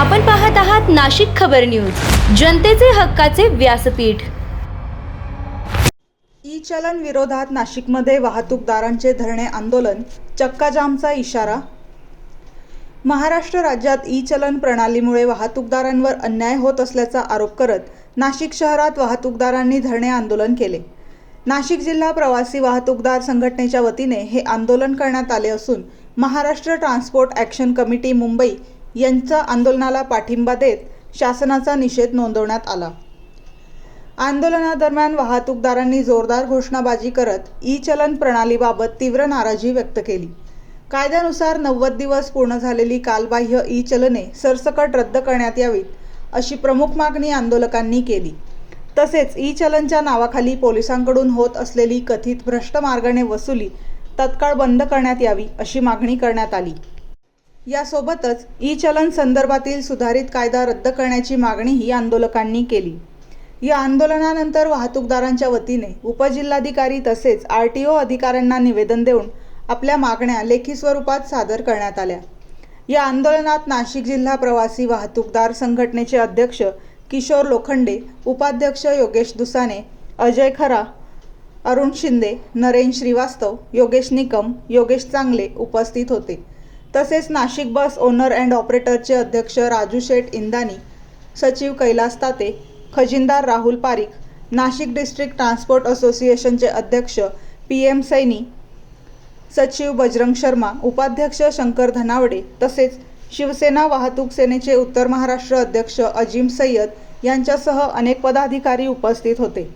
आपण पाहत आहात नाशिक खबर न्यूज, जनतेचे हक्काचे व्यासपीठ। ई चलन विरोधात नाशिकमध्ये वाहतूकदारांचे धरणे आंदोलन, चक्काजामचा इशारा। महाराष्ट्र राज्यात ई चलन प्रणालीमुळे वाहतूकदारांवर अन्याय होत असल्याचा आरोप करत नाशिक शहरात वाहतूकदारांनी धरणे आंदोलन केले। नाशिक जिल्हा प्रवासी वाहतूकदार संघटनेच्या वतीने हे आंदोलन करण्यात आले असून Maharashtra transport action committee Mumbai यांच्या आंदोलनाला पाठिंबा देत शासनाचा निषेध नोंदवण्यात आला। आंदोलनादरम्यान वाहतूकदारांनी जोरदार घोषणाबाजी करत ई चलन प्रणालीबाबत तीव्र नाराजी व्यक्त केली। कायद्यानुसार 90 दिवस पूर्ण झालेली कालबाह्य ई चलने सरसकट रद्द करण्यात यावीत अशी प्रमुख मागणी आंदोलकांनी केली। तसेच ई चलनच्या नावाखाली पोलिसांकडून होत असलेली कथित भ्रष्ट मार्गाने वसुली तत्काळ बंद करण्यात यावी अशी मागणी करण्यात आली। यासोबतच ई चलन संदर्भातील सुधारित कायदा रद्द करण्याची मागणीही आंदोलकांनी केली। या आंदोलनानंतर वाहतूकदारांच्या वतीने उपजिल्हाधिकारी तसेच RTO अधिकाऱ्यांना निवेदन देऊन आपल्या मागण्या लेखी स्वरूपात सादर करण्यात आल्या। या आंदोलनात नाशिक जिल्हा प्रवासी वाहतूकदार संघटनेचे अध्यक्ष किशोर लोखंडे, उपाध्यक्ष योगेश दुसाने, अजय खरा, अरुण शिंदे, नरेन श्रीवास्तव, योगेश निकम, योगेश चांगले उपस्थित होते। तसेच नाशिक बस ओनर अँड ऑपरेटरचे अध्यक्ष राजू शेठ इंदानी, सचिव कैलास ताते, खजिनदार राहुल पारिख, नाशिक डिस्ट्रिक्ट ट्रान्सपोर्ट असोसिएशनचे अध्यक्ष PM सैनी, सचिव बजरंग शर्मा, उपाध्यक्ष शंकर धनावडे तसेच शिवसेना वाहतूक सेनेचे उत्तर महाराष्ट्र अध्यक्ष अजीम सय्यद यांच्यासह अनेक पदाधिकारी उपस्थित होते।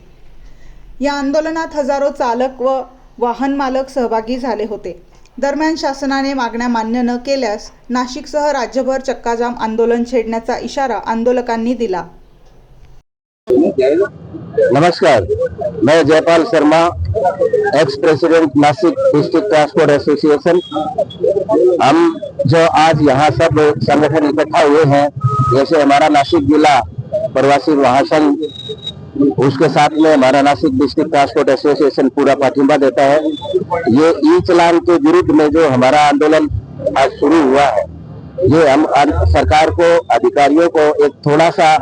या आंदोलनात हजारो चालक व वाहन मालक सहभागी झाले होते। दरम्यान शासनाने मागण्या मान्य न केल्यास नाशिकसह राज्यभर चक्काजाम आंदोलन छेडण्याचा इशारा आंदोलकांनी दिला। नमस्कार, मैं Jaipal Sharma, ex president Nashik district transport association. हम जो आज यहाँ सब संगठन इकट्ठा हुए हैं, जैसे हमारा नासिक जिला प्रवासी महासंघ, उसके साथ में हमारा नासिक डिस्ट्रिक्ट ट्रांसपोर्ट एसोसिएशन पूरा पाठिंबा देता है। ये ई चलान के विरुद्ध में जो हमारा आंदोलन आज शुरू हुआ है, ये हम सरकार को, अधिकारियों को एक थोड़ा सा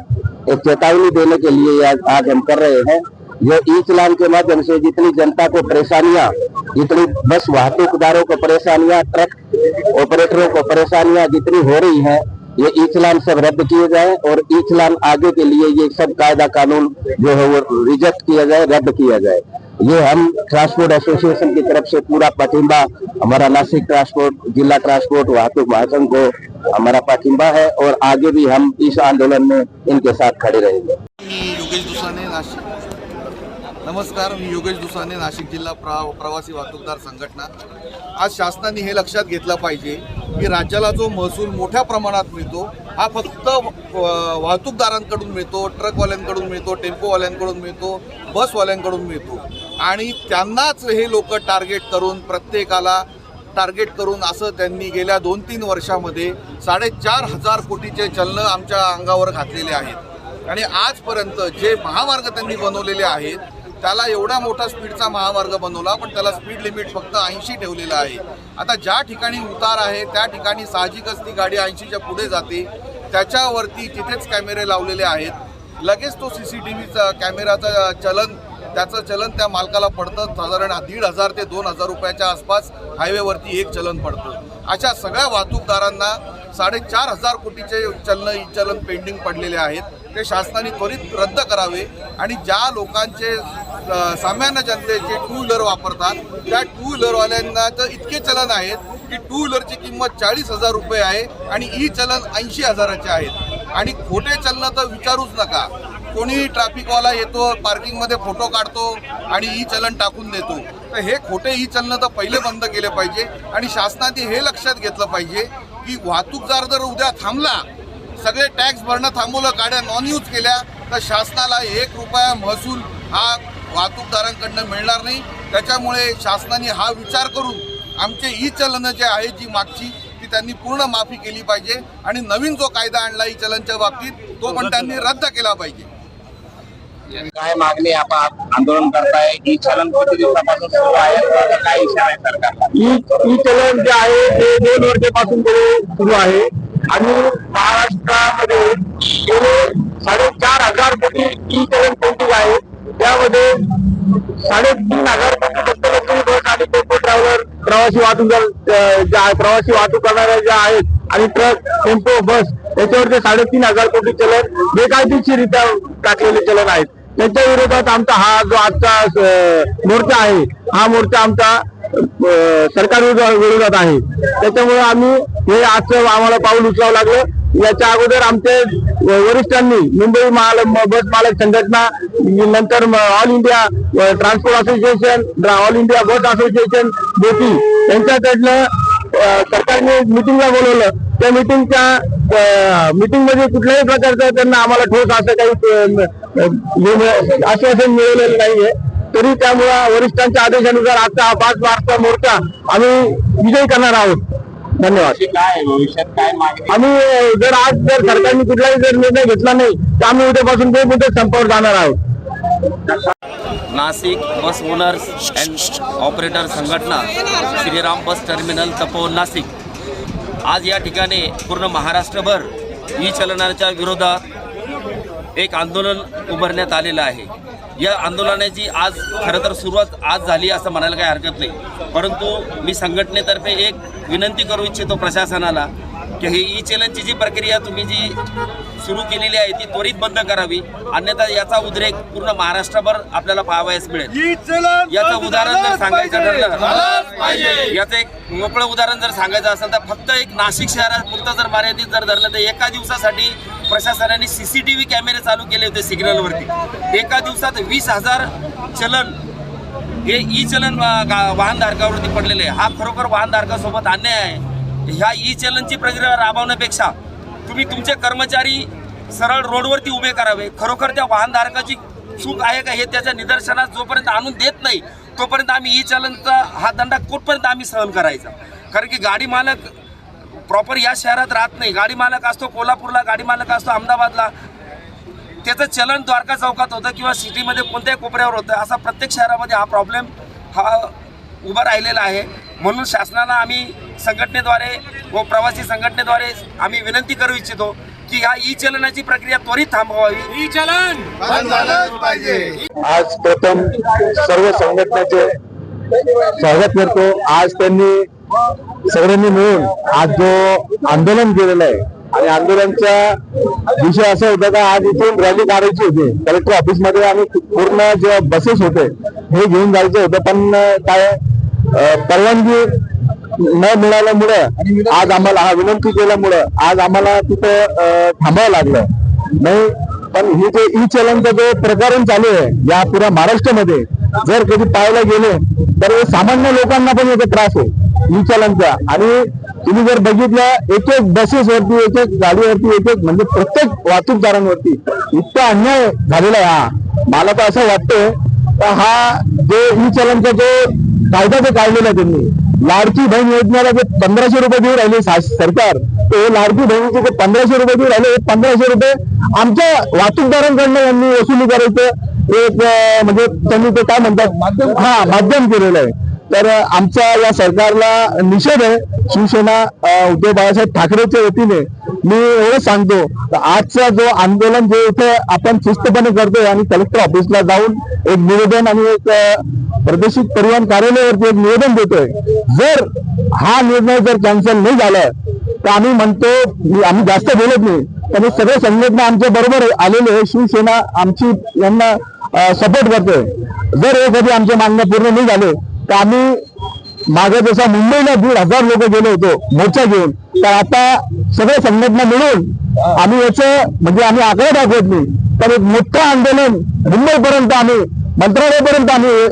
एक चेतावनी देने के लिए आज हम कर रहे हैं। ये ई चलान के माध्यम से जितनी जनता को परेशानियां, जितनी बस वाहतूकदारों को परेशानियां, ट्रक ऑपरेटरों को परेशानियां जितनी हो रही हैं, ये ई चलान सब रद्द किए जाए और ई चलान आगे के लिए ये सब कायदा कानून जो है वो रिजेक्ट किया जाए, रद्द किया जाए। ये हम ट्रांसपोर्ट एसोसिएशन की तरफ से पूरा पाठिंबा, हमारा नासिक ट्रांसपोर्ट, जिला ट्रांसपोर्ट वाहतूक महासंघ को हमारा पाठिंबा है और आगे भी हम इस आंदोलन में इनके साथ खड़े रहेंगे। योगेश दुसाने, नाशिक। नमस्कार, मी योगेश दुसाने, नाशिक जिल्हा प्रवासी वाहतूकदार संघटना। आज शासनाने हे लक्षात घेतलं पाहिजे की राज्याला जो महसूल मोठ्या प्रमाणात मिळतो हा फक्त वाहतूकदारांकडून मिळतो, ट्रकवाल्यांकडून मिळतो, टेम्पोवाल्यांकडून मिळतो, बसवाल्यांकडून मिळतो आणि त्यांनाच हे लोक टार्गेट करून, प्रत्येकाला टार्गेट करून असं त्यांनी गेल्या 2-3 वर्षामध्ये 4,500 कोटीचे चलन आमच्या अंगावर घातलेले आहेत। आणि आजपर्यंत जे महामार्ग त्यांनी बनवलेले आहेत, त्याला एवढा मोठा स्पीडचा महामार्ग बनवला, पण त्याला स्पीड लिमिट फक्त 80 ठेवलेलं आहे। आता ज्या ठिकाणी उतार आहे त्या ठिकाणी साहजिकच ती गाडी 80च्या पुढे जाते, त्याच्यावरती तिथेच कॅमेरे लावलेले आहेत। लगेच तो CCTVचा कॅमेराचा चलन, त्याचं चलन त्या मालकाला पडतं। साधारण 1,500 ते 2,000 रुपयाच्या आसपास हायवेवरती एक चलन पडतं। अशा सगळ्या वाहतूकदारांना 4,500 कोटीचे चलन पेंडिंग पडलेले आहेत, ते शासनाने त्वरित रद्द करावे आणि ज्या लोकांचे सामान्य जनतेचे 2 व्हीलर वापरतात त्या 2 व्हीलरवाल्यांना तर इतके चलन आहेत की 2 व्हीलरची किंमत 40,000 रुपये आहे आणि ई चलन 80,000चे आहेत। आणि खोटे चलन तर विचारूच नका। कोणी ट्रॅफिकवाला येतो, पार्किंगमध्ये फोटो काढतो आणि ई चलन टाकून देतो। तर हे खोटे ई चलन तर पहिले बंद केले पाहिजे आणि शासनाने हे लक्षात घेतलं पाहिजे की वाहतूकदार जर उद्या थांबला, सगळे टॅक्स भरणं थांबवलं, गाड्या नॉन यूज केल्या, तर शासनाला 1 रुपया महसूल हा वाहतूकदारांकडनं मिळणार नाही। त्याच्यामुळे शासनाने हा विचार करून आमचे ई चलन जे आहे, जी मागची ती त्यांनी पूर्ण माफी केली पाहिजे आणि नवीन जो कायदा आणला ई चलनच्या बाबतीत, तो पण त्यांनी रद्द केला पाहिजे। काय मागणी आपण आंदोलन करताय? ई चलन किती दिवसापासून सुरू आहे? काय इशारा आहे सरकारला? ई चलन जे आहे ते 2 वर्षापासून सुरू आहे आणि महाराष्ट्रामध्ये गेले 4,500 कोटी ई चलन पेंटिंग आहे. त्यामध्ये 3,500 कोटी दत्तलक्ष्मी बस आणि टेम्पो ट्रॅव्हलर प्रवासी वाहतूक करणाऱ्या ज्या आहेत आणि ट्रक टेम्पो बस याच्यावरचे 3,500 कोटी चलन बेकायदेशीररित्या टाकलेले चलन आहेत. त्यांच्या विरोधात आमचा हा जो आजचा मोर्चा आहे, हा मोर्चा आमचा सरकार विरोधात आहे. त्याच्यामुळे आम्ही हे आजचं आम्हाला पाऊल उचलावं लागलं. याच्या अगोदर आमचे वरिष्ठांनी मुंबई बस मालक संघटना, नंतर all India transport association, all India bus association बोटी यांच्याकडनं सरकारने मिटिंगला बोलवलं. त्या मीटिंग मध्ये कुठल्याही प्रकारचं त्यांना आम्हाला ठोस असं काही आश्वासन मिळवलेलं नाहीये. तरी त्यामुळे वरिष्ठांच्या आदेशानुसार आजचा 5 मार्चचा मोर्चा आम्ही विजयी करणार आहोत. धन्यवाद. काय भविष्यात काय मागणी? आम्ही जर सरकारने कुठलाही जर निर्णय घेतला नाही तर आम्ही उद्यापासून ते मुदत संपावर जाणार आहोत. नाशिक बस ओनर्स अँड ऑपरेटर संघटना, श्रीराम बस टर्मिनल तपोवन नाशिक, आज या ठिकाणी पूर्ण महाराष्ट्रभर ई चलनाच्या विरोधात एक आंदोलन उभारण्यात आलेलं आहे. या आंदोलनाची आज खरं तर सुरुवात आज झाली असं म्हणायला काही हरकत नाही, परंतु मी संघटनेतर्फे एक विनंती करू इच्छितो प्रशासनाला की ही ई चलनची जी प्रक्रिया तुम्ही जी सुरू केलेली आहे ती त्वरित बंद करावी, अन्यथा याचा उद्रेक पूर्ण महाराष्ट्रभर आपल्याला पाहावयास मिळेल. याचं उदाहरण जर सांगायचं ठरलं, याचं एक मोकळं उदाहरण जर सांगायचं असेल तर फक्त एक नाशिक शहरापुरतं जर मर्यादित जर धरलं तर एका दिवसासाठी प्रशासनाने CCTV कॅमेरे चालू केले होते सिग्नलवरती. एका दिवसात 20,000 चलन हे ई चलन वाहनधारकावरती पडलेले आहे. हा खरोखर वाहनधारकासोबत अन्याय आहे. ह्या ई चलनची प्रक्रिया राबवण्यापेक्षा तुम्ही तुमचे कर्मचारी सरळ रोडवरती उभे करावे. खरोखर त्या वाहनधारकाची चूक आहे का हे त्याच्या निदर्शनास जोपर्यंत आणून देत नाही तोपर्यंत आम्ही ई चलनचा हा दंडा कुठपर्यंत आम्ही सहन करायचा. कारण की गाडी मालक प्रॉपर या शहरात राहत नाही. गाडी मालक असतो कोल्हापूरला, गाडी मालक असतो अहमदाबादला, त्याचं चलन द्वारका चौकात होतं किंवा सिटीमध्ये कोणत्याही कोपऱ्यावर होतं. असा प्रत्येक शहरामध्ये हा प्रॉब्लेम हा उभा राहिलेला आहे. म्हणून शासनाला आम्ही संघटनेद्वारे व प्रवासी संघटनेद्वारे आम्ही विनंती करू इच्छितो की ह्या ई चलनाची प्रक्रिया त्वरित थांबवावी. ई चलन बंद झालं पाहिजे. आज प्रथम सर्व संघटनेचे स्वागत करतो. आज त्यांनी सगळ्यांनी मिळून आज जो आंदोलन केलेलं आहे आणि आंदोलनाचा विषय असा होता का आज इथून रॅली काढायची होती कलेक्टर ऑफिस मध्ये आणि पूर्ण जे बसेस होते हे घेऊन जायचं होतं, पण काय परवानगी न मिळाल्यामुळे आज आम्हाला हा विनंती केल्यामुळं आज आम्हाला तिथं थांबावं लागलं नाही. पण हे जे ई चलनचं जे प्रकरण चालू आहे या पुऱ्या महाराष्ट्रामध्ये जर कधी पाहायला गेले तर सामान्य लोकांना पण याचा त्रास आहे ई चलनचा. आणि तुम्ही जर बघितलं एक बसेस वरती, एक गाडीवरती, म्हणजे प्रत्येक वाहतूकदारांवरती इतका अन्याय झालेला आहे. हा मला तर असं वाटतंय का हा जो ई चलनचा जो कायदा जो काढलेला त्यांनी लाडकी बहीण योजनेला जे 1,500 रुपये देऊ राहिले सरकार, ते लाडकी बहिणीचे जे 1,500 रुपये देऊ राहिले, 1,500 रुपये आमच्या वाहतूकदारांकडनं यांनी वसुली करायचं एक म्हणजे त्यांनी ते काय म्हणतात माध्यम केलेलं आहे. तर आमचा या सरकारला निषेध आहे. शिवसेना उद्धव बाळासाहेब ठाकरेच्या वतीने मी एवढं सांगतो आजचा जो आंदोलन जे इथे आपण शिस्तपणे करतोय आणि कलेक्टर ऑफिसला जाऊन एक निवेदन आणि एक प्रादेशिक परिवहन कार्यालयावरती एक निवेदन देतोय. जर हा निर्णय जर कॅन्सल नाही झाला तर आम्ही म्हणतो, आम्ही जास्त बोलत नाही पण सगळे संघटना आमच्या बरोबर आलेले आहे. शिवसेना आमची यांना सपोर्ट करतोय. जर हे कधी आमच्या मागण्या पूर्ण नाही झाले तर आम्ही मागे जसा मुंबईला 1,500 लोक गेलो होतो मोर्चा घेऊन, तर आता सगळे संघटना मिळून आम्ही याचं म्हणजे आम्ही आकडे दाखवत नाही तर एक मोठं आंदोलन मुंबईपर्यंत आम्ही मंत्रालयापर्यंत आम्ही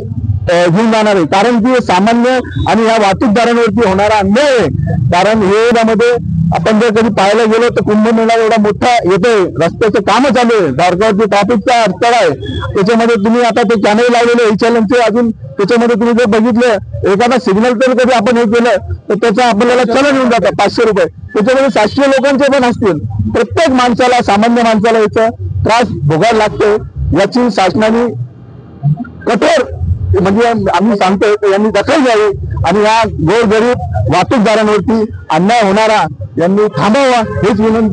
घेऊन जाणार आहे. कारण की सामान्य आणि या वाहतूकदारांवरती होणारा अन्याय आहे. कारण हे यामध्ये आपण जर कधी पाहायला गेलो तर कुंभमेळा एवढा मोठा येतोय, रस्त्याचे कामं चालू आहे, द्वारकावरती ट्रॅफिकचा अडथळा आहे. त्याच्यामध्ये तुम्ही आता ते कॅमेरे लावलेले ई चलनचे अजून त्याच्यामध्ये तुम्ही जर बघितलं एखादा सिग्नल तर कधी आपण हे केलं तर त्याचा आपल्याला चलन येऊन जातं 500 रुपये. त्याच्यामध्ये 700 लोकांचे पण असतील. प्रत्येक माणसाला, सामान्य माणसाला याचा त्रास भोगायला लागतो. याची शासनाने कठोर म्हणजे आम्ही सांगतोय यांनी दखल घ्यावी आणि या गोरगरीब वाहतूकदारांवरती अन्याय होणारा यांनी थांबावा हीच विनंती